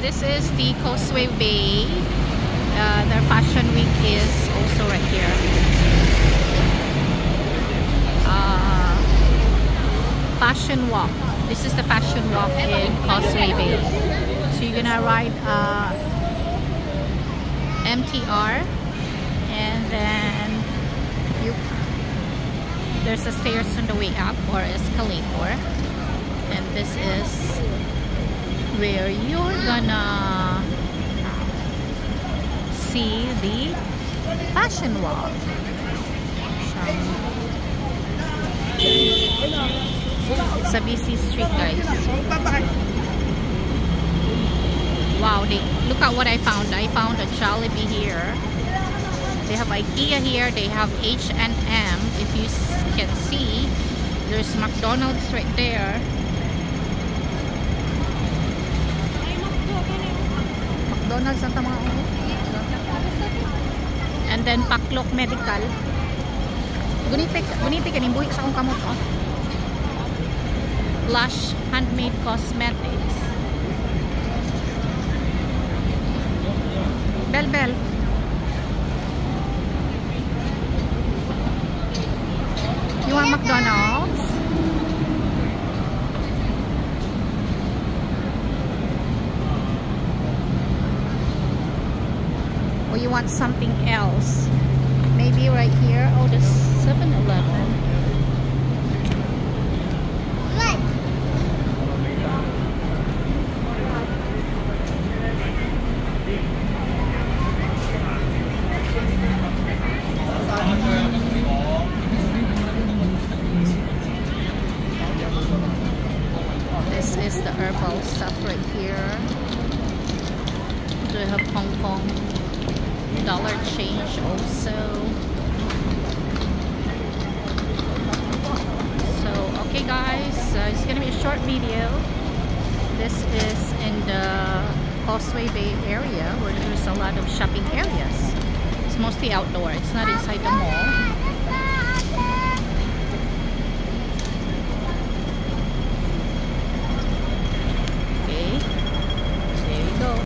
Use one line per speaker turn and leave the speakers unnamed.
this is the Causeway Bay. Their fashion week is also right here. Fashion walk. This is the fashion walk in Causeway Bay. So you're gonna ride MTR, and then there's a stairs on the way up, or escalator, and this is where you're gonna see the fashion walk. It's a busy street, guys. Wow, look at what I found. I found a Jollibee here. They have IKEA here. They have H&M. If you can see, there's McDonald's right there. McDonald's ang tama. And then Paklok Medical. Guniti ka nimbuhi sa akong kamot. Lush Handmade Cosmetics. Bell. You want McDonald's? Or you want something else? Maybe right here. Oh, the 7-Eleven. This is the herbal stuff right here. They have Hong Kong dollar change also. So okay guys, it's gonna be a short video. This is in the Causeway Bay area where there's a lot of shopping areas. It's mostly outdoor, it's not inside the mall.